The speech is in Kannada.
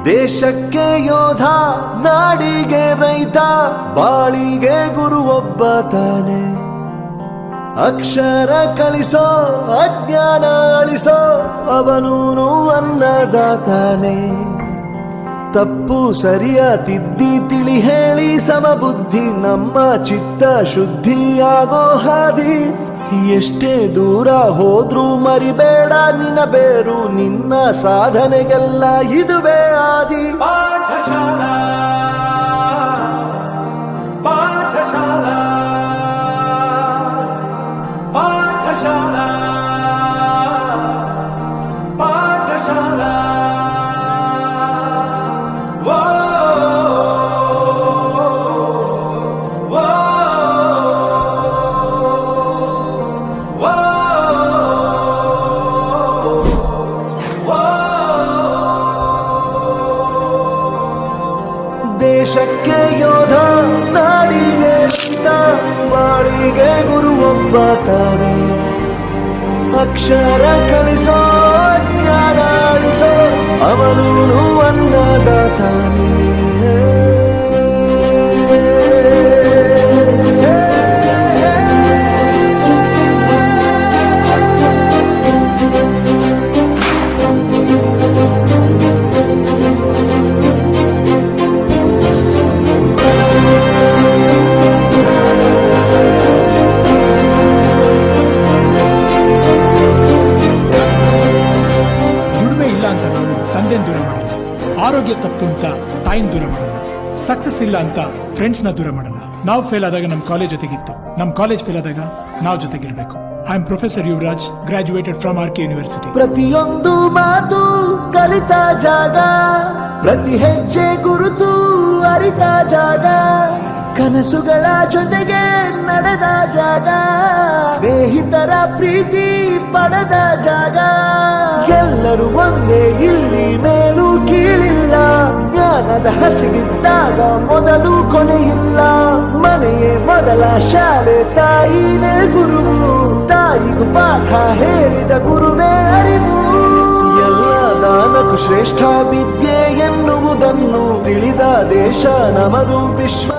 ದೇಶಕ್ಕೆ ಯೋಧ, ನಾಡಿಗೆ ರೈತ, ಬಾಳಿಗೆ ಗುರು ಒಬ್ಬ ತಾನೆ. ಅಕ್ಷರ ಕಲಿಸೋ, ಅಜ್ಞಾನ ಅಳಿಸೋ, ಅವನೂನು ಅನ್ನದಾತಾನೆ. ತಪ್ಪು ಸರಿಯ ತಿದ್ದಿ ತಿಳಿ ಹೇಳಿ ಸಮಬುದ್ಧಿ ನಮ್ಮ ಚಿತ್ತ ಶುದ್ಧಿಯಾಗೋ ಹಾದಿ. ಎಷ್ಟೇ ದೂರ ಹೋದ್ರೂ ಮರಿಬೇಡ ನಿನ್ನ ಬೇರು, ನಿನ್ನ ಸಾಧನೆಗೆಲ್ಲ ಇದುವೇ ಆದಿ. ಪಾಠಶಾಲಾ ಪಾಠಶಾಲಾ ಪಾಠಶಾಲಾ ಪಾಠಶಾಲಾ. ದೇಶಕ್ಕೆ ಯೋಧ, ನಾಡಿಗೆ ರೈತ, ಬಾಳಿಗೆ ಗುರು ಒಬ್ಬ ತಾನೆ. ಅಕ್ಷರ ಕಲಿಸೋ, ಜ್ಞಾನ ಅಳಿಸೋ, ಅವನೂನು ಅನ್ನದಾತಾನೆ. ತಂದೆನ್ ದೂರ ಮಾಡಲ್ಲ, ಆರೋಗ್ಯ ತಪ್ಪು ಅಂತ ತಾಯಿನ ದೂರ ಮಾಡಲ್ಲ, ಸಕ್ಸಸ್ ಇಲ್ಲ ಅಂತ ಫ್ರೆಂಡ್ಸ್ ನ ದೂರ ಮಾಡಲ್ಲ. ನಾವು ಫೇಲ್ ಆದಾಗ ನಮ್ ಕಾಲೇಜ್ ಜೊತೆಗಿತ್ತು, ನಮ್ ಕಾಲೇಜ್ ಫೇಲ್ ಆದಾಗ ನಾವು ಜೊತೆಗಿರ್ಬೇಕು. I am professor Yuvraj, graduated from R K university. ಪ್ರತಿಯೊಂದು ಮಾತು ಕಲಿತ ಜಾಗ, ಪ್ರತಿ ಹೆಜ್ಜೆ ಗುರುತು ಅರಿತ ಜಾಗ, ಕನಸುಗಳ ಜೊತೆಗೆ ನಡೆದ ಜಾಗ, ಸ್ನೇಹಿತರ ಪ್ರೀತಿ ಪಡೆದ ಜಾಗ. ಎಲ್ಲರೂ ಒಂದೇ ಇಲ್ಲಿ, ಮೇಲೂ ಕೀಳಿಲ್ಲ, ಜ್ಞಾನದ ಹಸಿವಿದ್ದಾಗ ಮೊದಲು ಕೊನೆಯಿಲ್ಲ. ಮನೆಯೇ ಮೊದಲ ಶಾಲೆ, ತಾಯಿನೇ ಗುರುವು, ತಾಯಿಗೂ ಪಾಠ ಹೇಳಿದ ಗುರುವೇ ಅರಿವು. ಎಲ್ಲ ದಾನಕ್ಕೂ ಶ್ರೇಷ್ಠ ವಿದ್ಯೆ ಎನ್ನುವುದನ್ನು ತಿಳಿದ ದೇಶ ನಮದು ವಿಶ್ವ.